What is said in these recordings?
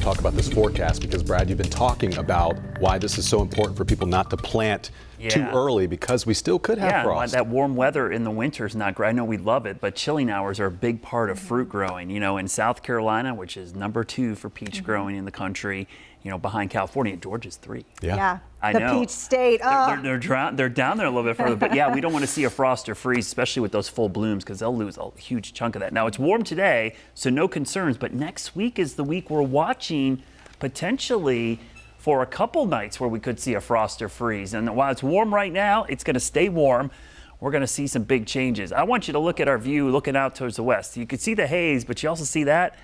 talk about this forecast because, Brad, you've been talking about why this is so important for people not to plant too early because we still could have frost. That warm weather in the winter is not great. I know we love it, but chilling hours are a big part of fruit growing. You know, in South Carolina, which is #2 for peach growing in the country, you know, behind California, Georgia's 3. Yeah. I the know. Peach State. They're down there a little bit further, but yeah, we don't want to see a frost or freeze, especially with those full blooms, because they'll lose a huge chunk of that. Now, it's warm today, so no concerns, but next week is the week we're watching potentially for a couple nights where we could see a frost or freeze. And while it's warm right now, it's going to stay warm. We're going to see some big changes. I want you to look at our view looking out towards the west. You can see the haze, but you also see that.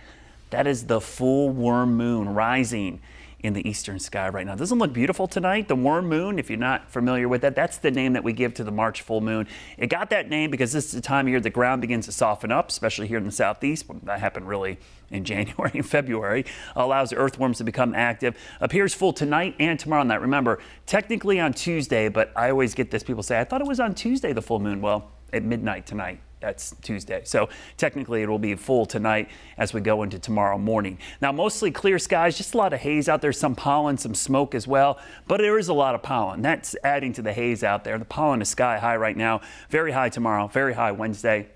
That is the full worm moon rising in the eastern sky right now. Doesn't it look beautiful tonight? The worm moon, if you're not familiar with that, that's the name that we give to the March full moon. It got that name because this is the time of year the ground begins to soften up, especially here in the southeast. That happened really in January and February. Allows the earthworms to become active. Appears full tonight and tomorrow night. Remember, technically on Tuesday, but I always get this, people say, I thought it was on Tuesday, the full moon. Well, at midnight tonight. That's Tuesday. So technically it will be full tonight as we go into tomorrow morning. Now, mostly clear skies, just a lot of haze out there, some pollen, some smoke as well, but there is a lot of pollen. That's adding to the haze out there. The pollen is sky high right now, very high tomorrow, very high Wednesday,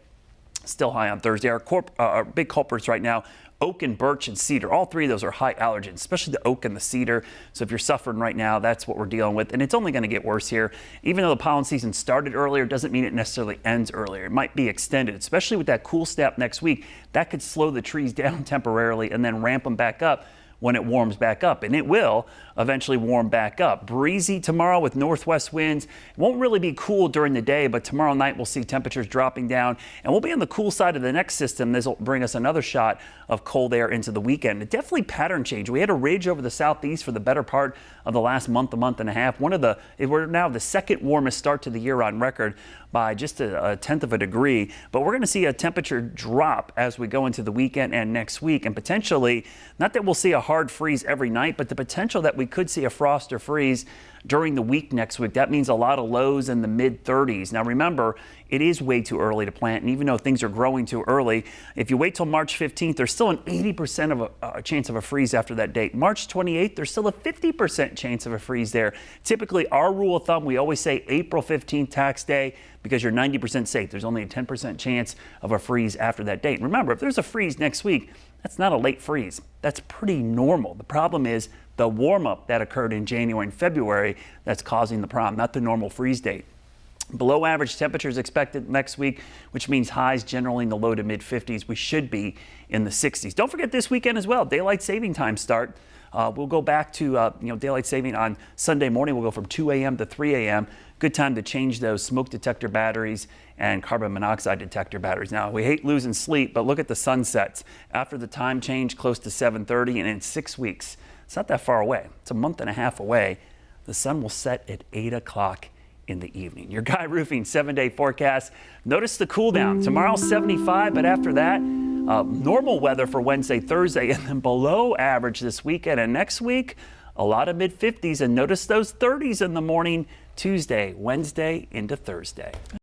still high on Thursday. Our big culprits right now, oak and birch and cedar. All three of those are high allergens, especially the oak and the cedar. So if you're suffering right now, that's what we're dealing with. And it's only going to get worse here. Even though the pollen season started earlier, doesn't mean it necessarily ends earlier. It might be extended, especially with that cool snap next week. That could slow the trees down temporarily and then ramp them back up when it warms back up, and it will eventually warm back up. Breezy tomorrow with northwest winds. It won't really be cool during the day, but tomorrow night we'll see temperatures dropping down, and we'll be on the cool side of the next system. This will bring us another shot of cold air into the weekend. It definitely pattern change. We had a ridge over the southeast for the better part of the last month and a half. We're now the second warmest start to the year on record by just a tenth of a degree, but we're going to see a temperature drop as we go into the weekend and next week, and potentially, not that we'll see a hard freeze every night, but the potential that we could see a frost or freeze during the week next week. That means a lot of lows in the mid-30s. Now remember, it is way too early to plant, and even though things are growing too early, if you wait till March 15th, there's still an 80% of a chance of a freeze after that date. March 28th, there's still a 50% chance of a freeze there. Typically, our rule of thumb, we always say April 15th tax day, because you're 90% safe. There's only a 10% chance of a freeze after that date. Remember, if there's a freeze next week, that's not a late freeze. That's pretty normal. The problem is the warm-up that occurred in January and February that's causing the problem, not the normal freeze date. Below average temperatures expected next week, which means highs generally in the low to mid 50s. We should be in the 60s. Don't forget this weekend as well, daylight saving time start. We'll go back to daylight saving on Sunday morning. We'll go from 2 a.m. to 3 a.m. Good time to change those smoke detector batteries and carbon monoxide detector batteries. Now, we hate losing sleep, but look at the sunsets. After the time change, close to 7:30, and in 6 weeks, it's not that far away. It's a month and a half away. The sun will set at 8 o'clock in the evening. Your Guy Roofing 7-day forecast. Notice the cool down. Tomorrow 75, but after that, normal weather for Wednesday, Thursday, and then below average this weekend. And next week, a lot of mid 50s, and notice those 30s in the morning Tuesday, Wednesday into Thursday.